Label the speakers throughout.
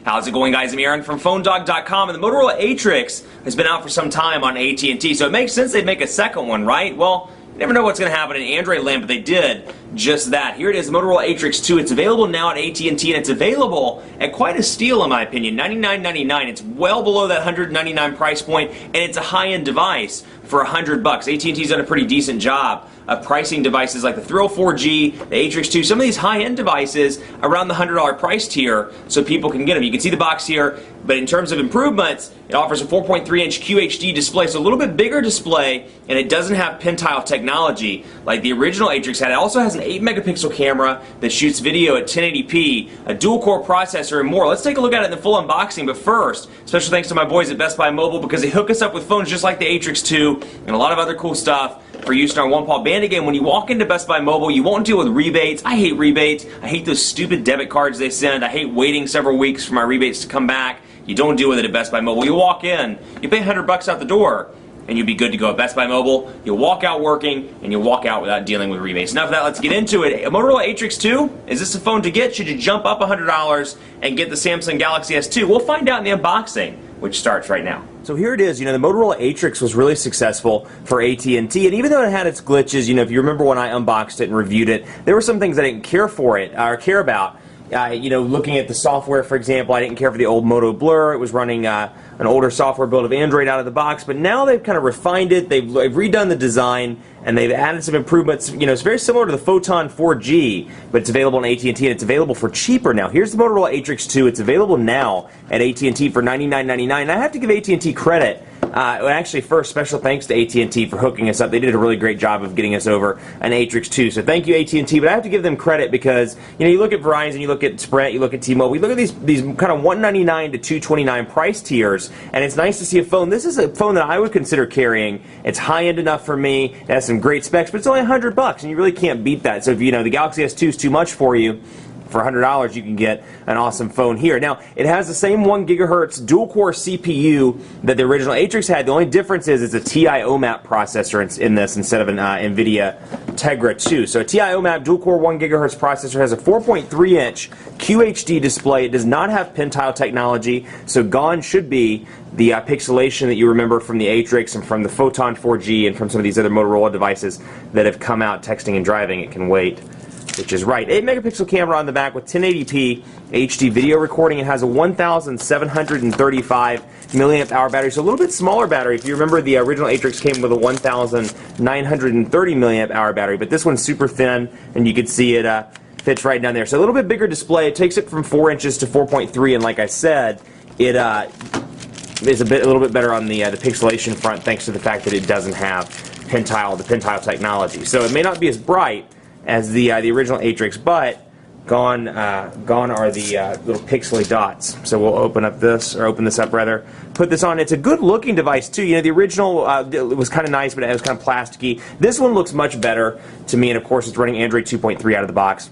Speaker 1: How's it going, guys? I'm Aaron from PhoneDog.com, and the Motorola Atrix has been out for some time on AT&T, so it makes sense they'd make a second one, right? Well, you never know what's going to happen in Android land, but they did just that. Here it is, Motorola Atrix 2. It's available now at AT&T, and it's available at quite a steal, in my opinion, $99.99. It's well below that $199 price point, and it's a high-end device for $100. AT&T's done a pretty decent job of pricing devices like the Thrill 4G, the Atrix 2, some of these high-end devices around the $100 price tier so people can get them. You can see the box here, but in terms of improvements, it offers a 4.3-inch QHD display, so a little bit bigger display, and it doesn't have pin-tile technology like the original Atrix had. It also has an 8-megapixel camera that shoots video at 1080p, a dual-core processor, and more. Let's take a look at it in the full unboxing, but first, special thanks to my boys at Best Buy Mobile because they hook us up with phones just like the Atrix 2 and a lot of other cool stuff for use in our One Paw Band. Again, when you walk into Best Buy Mobile, you won't deal with rebates. I hate rebates. I hate those stupid debit cards they send. I hate waiting several weeks for my rebates to come back. You don't deal with it at Best Buy Mobile. You walk in, you pay $100 out the door, and you'll be good to go at Best Buy Mobile. You'll walk out working, and you'll walk out without dealing with rebates. Enough of that, let's get into it. A Motorola Atrix 2, is this a phone to get? Should you jump up $100 and get the Samsung Galaxy S2? We'll find out in the unboxing, which starts right now. So here it is. You know, the Motorola Atrix was really successful for AT&T, and even though it had its glitches, you know, if you remember when I unboxed it and reviewed it, there were some things I didn't care for it, or care about. You know, looking at the software, for example, I didn't care for the old Moto Blur. It was running an older software build of Android out of the box, but now they've kind of refined it. They've redone the design, and they've added some improvements. You know, it's very similar to the Photon 4G, but it's available on AT&T, and it's available for cheaper now. Here's the Motorola Atrix 2. It's available now at AT&T for $99.99. And I have to give AT&T credit. Actually, first, special thanks to AT&T for hooking us up. They did a really great job of getting us over an Atrix 2. So thank you, AT&T. But I have to give them credit because, you know, you look at Verizon, you look at Sprint, you look at T-Mobile, you look at these kind of $199 to $229 price tiers, and it's nice to see a phone. This is a phone that I would consider carrying. It's high-end enough for me. It has some great specs, but it's only $100, and you really can't beat that. So if, you know, the Galaxy S2 is too much for you, for $100 you can get an awesome phone here. Now, it has the same 1 gigahertz dual-core CPU that the original Atrix had. The only difference is it's a TI OMAP processor in this instead of an NVIDIA Tegra 2. So a TI OMAP dual-core 1 gigahertz processor has a 4.3-inch QHD display. It does not have pin-tile technology, so gone should be the pixelation that you remember from the Atrix and from the Photon 4G and from some of these other Motorola devices that have come out. Texting and driving, it can wait. Which is right. 8-megapixel camera on the back with 1080p HD video recording. It has a 1,735 milliamp hour battery, so a little bit smaller battery. If you remember, the original Atrix came with a 1,930 milliamp hour battery, but this one's super thin, and you can see it fits right down there. So a little bit bigger display. It takes it from 4 inches to 4.3, and like I said, it is a little bit better on the pixelation front, thanks to the fact that it doesn't have the pin-tile technology. So it may not be as bright as the original Atrix, but gone are the little pixely dots. So we'll open this up rather. Put this on. It's a good looking device too. You know, the original it was kind of nice, but it was kind of plasticky. This one looks much better to me, and of course it's running Android 2.3 out of the box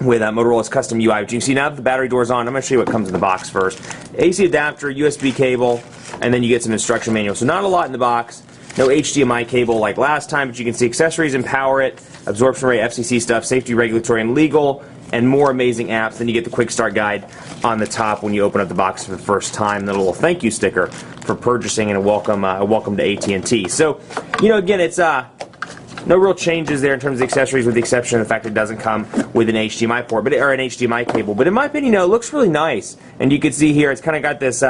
Speaker 1: with Motorola's custom UI. But you can see now that the battery door's on, I'm going to show you what comes in the box first. AC adapter, USB cable, and then you get some instruction manual. So not a lot in the box. No HDMI cable like last time, but you can see accessories and power it, absorption rate, FCC stuff, safety, regulatory, and legal, and more amazing apps. Then you get the quick start guide on the top when you open up the box for the first time, and a little thank you sticker for purchasing and a welcome to AT&T. So, you know, again, it's no real changes there in terms of the accessories, with the exception of the fact it doesn't come with an HDMI port, or an HDMI cable. But in my opinion, you know, it looks really nice, and you can see here it's kind of got this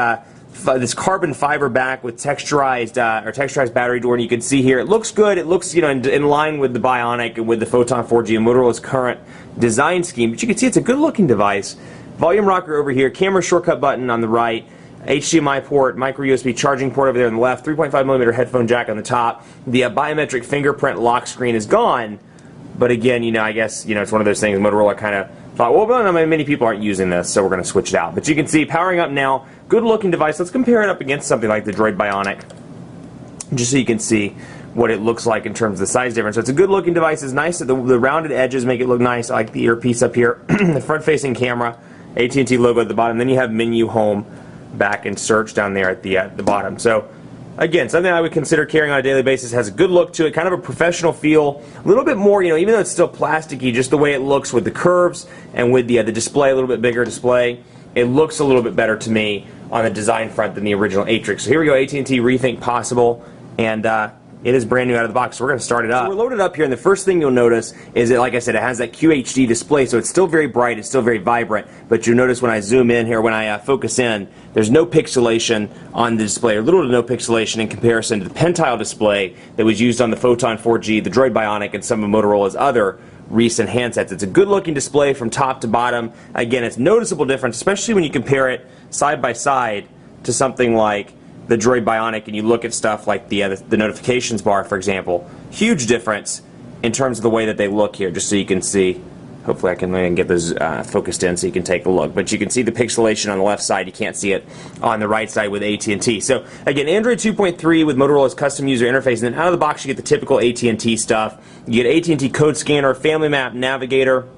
Speaker 1: carbon fiber back with texturized battery door, and you can see here it looks good. It looks, you know, in line with the Bionic and with the Photon 4G and Motorola's current design scheme. But you can see it's a good looking device. Volume rocker over here, camera shortcut button on the right, HDMI port, micro USB charging port over there on the left, 3.5mm headphone jack on the top. The biometric fingerprint lock screen is gone, but again, you know, I guess, you know, it's one of those things Motorola kind of thought, well, many people aren't using this, so we're going to switch it out. But you can see, powering up now, good looking device. Let's compare it up against something like the Droid Bionic, just so you can see what it looks like in terms of the size difference. So it's a good looking device. It's nice that the rounded edges make it look nice. I like the earpiece up here, the front facing camera, AT&T logo at the bottom. Then you have menu, home, back, and search down there at the bottom. So again, something I would consider carrying on a daily basis. Has a good look to it, kind of a professional feel, a little bit more, you know, even though it's still plasticky, just the way it looks with the curves and with the display, a little bit bigger display. it looks a little bit better to me on the design front than the original Atrix. So here we go, AT&T Rethink Possible, and it is brand new out of the box, so we're going to start it up. So we're loaded up here, and the first thing you'll notice is that, like I said, it has that QHD display, so it's still very bright, it's still very vibrant, but you'll notice when I zoom in here, when I focus in, there's no pixelation on the display, or little to no pixelation in comparison to the Pentile display that was used on the Photon 4G, the Droid Bionic, and some of Motorola's other recent handsets. It's a good looking display from top to bottom. Again, it's noticeable difference, especially when you compare it side by side to something like the Droid Bionic, and you look at stuff like the notifications bar, for example. Huge difference in terms of the way that they look here, just so you can see. Hopefully I can get those focused in so you can take a look. But you can see the pixelation on the left side. You can't see it on the right side with AT&T. So again, Android 2.3 with Motorola's custom user interface, and then out of the box you get the typical AT&T stuff. You get AT&T code scanner, family map, navigator,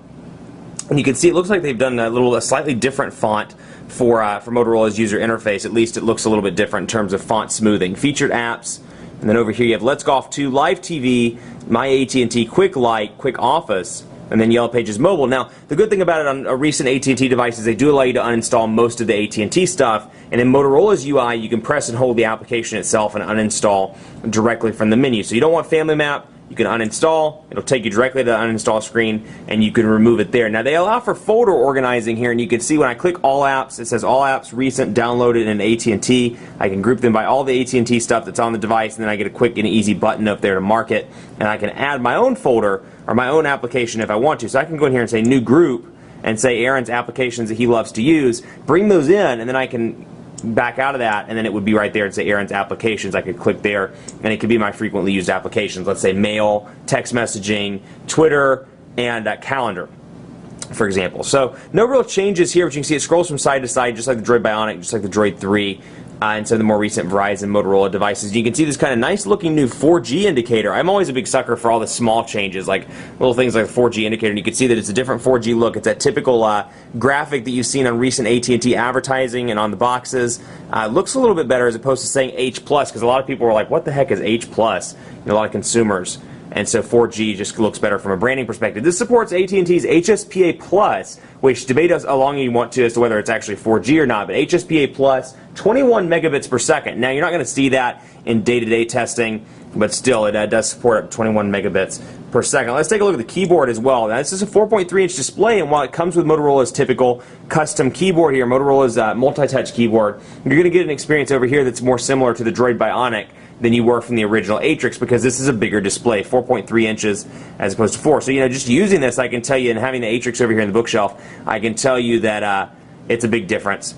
Speaker 1: and you can see it looks like they've done a slightly different font for Motorola's user interface. At least it looks a little bit different in terms of font smoothing. Featured apps, and then over here you have Let's Golf 2, Live TV, My AT&T, Quick Light, Quick Office, and then Yellow Pages Mobile. Now, the good thing about it on a recent AT&T device is they do allow you to uninstall most of the AT&T stuff, and in Motorola's UI you can press and hold the application itself and uninstall directly from the menu. So you don't want Family Map, you can uninstall, it'll take you directly to the uninstall screen, and you can remove it there. Now they allow for folder organizing here, and you can see when I click All Apps, it says All Apps Recent Downloaded in AT&T. I can group them by all the AT&T stuff that's on the device, and then I get a quick and easy button up there to mark it, and I can add my own folder or my own application if I want to. So I can go in here and say New Group, and say Aaron's applications that he loves to use, bring those in, and then I can back out of that, and then it would be right there and say Aaron's applications. I could click there, and it could be my frequently used applications. Let's say mail, text messaging, Twitter, and calendar, for example. So no real changes here, but you can see it scrolls from side to side, just like the Droid Bionic, just like the Droid 3, and some of the more recent Verizon, Motorola devices. You can see this kind of nice looking new 4G indicator. I'm always a big sucker for all the small changes, like little things like the 4G indicator, and you can see that it's a different 4G look. It's that typical graphic that you've seen on recent AT&T advertising and on the boxes. Looks a little bit better as opposed to saying H+, because a lot of people were like, what the heck is H+? A lot of consumers. And so 4G just looks better from a branding perspective. This supports AT&T's HSPA+, which debate us along you want to as to whether it's actually 4G or not, but HSPA+, 21 megabits per second. Now, you're not going to see that in day-to-day testing, but still, it does support up to 21 megabits per second. Let's take a look at the keyboard as well. Now, this is a 4.3-inch display, and while it comes with Motorola's typical custom keyboard here, Motorola's multi-touch keyboard, you're going to get an experience over here that's more similar to the Droid Bionic than you were from the original Atrix, because this is a bigger display, 4.3 inches as opposed to 4. So, just using this, I can tell you, and having the Atrix over here in the bookshelf, I can tell you that it's a big difference.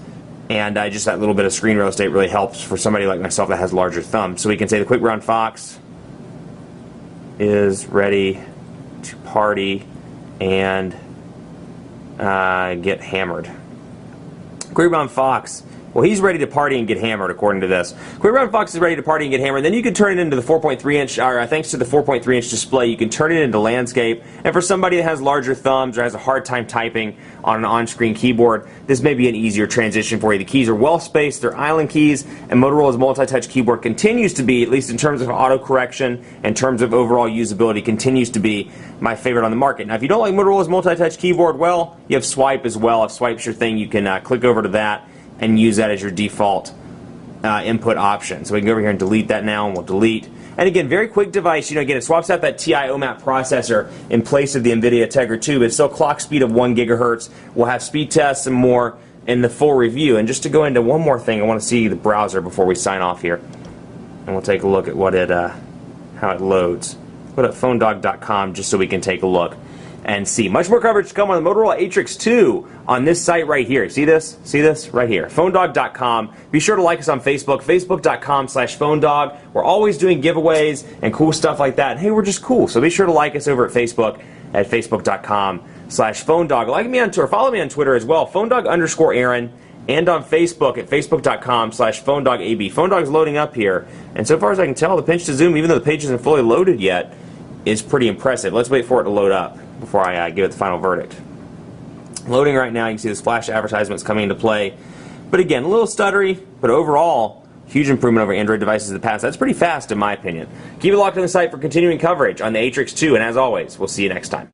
Speaker 1: And just that little bit of screen real estate really helps for somebody like myself that has larger thumbs. So we can say the Quick Brown Fox is ready to party and get hammered. Quick Brown Fox, well, he's ready to party and get hammered, according to this. Quick Brown Fox is ready to party and get hammered. Then you can turn it into the 4.3-inch, or thanks to the 4.3-inch display, you can turn it into landscape. And for somebody that has larger thumbs or has a hard time typing on an on-screen keyboard, this may be an easier transition for you. The keys are well-spaced, they're island keys, and Motorola's multi-touch keyboard continues to be, at least in terms of auto-correction, in terms of overall usability, continues to be my favorite on the market. Now, if you don't like Motorola's multi-touch keyboard, well, you have Swipe as well. If Swipe's your thing, you can click over to that and use that as your default input option. So we can go over here and delete that now, and we'll delete. And again, very quick device. Again, it swaps out that TI OMAP processor in place of the NVIDIA Tegra 2, but it's still clock speed of 1 gigahertz. We'll have speed tests and more in the full review. And just to go into one more thing, I want to see the browser before we sign off here. And we'll take a look at what how it loads. Put up phonedog.com just so we can take a look and see. Much more coverage to come on the Motorola Atrix 2 on this site right here. See this? See this? Right here. phonedog.com. Be sure to like us on Facebook. Facebook.com/phonedog. We're always doing giveaways and cool stuff like that. And hey, we're just cool. So be sure to like us over at Facebook at Facebook.com/phonedog. Like me on Twitter. Follow me on Twitter as well. phonedog_Aaron. And on Facebook at Facebook.com/phonedogab. PhoneDog's loading up here. And so far as I can tell, the pinch to zoom, even though the page isn't fully loaded yet, is pretty impressive. Let's wait for it to load up before I give it the final verdict. Loading right now. You can see those flash advertisements coming into play. But again, a little stuttery, but overall, huge improvement over Android devices in the past. That's pretty fast in my opinion. Keep it locked on the site for continuing coverage on the Atrix 2, and as always, we'll see you next time.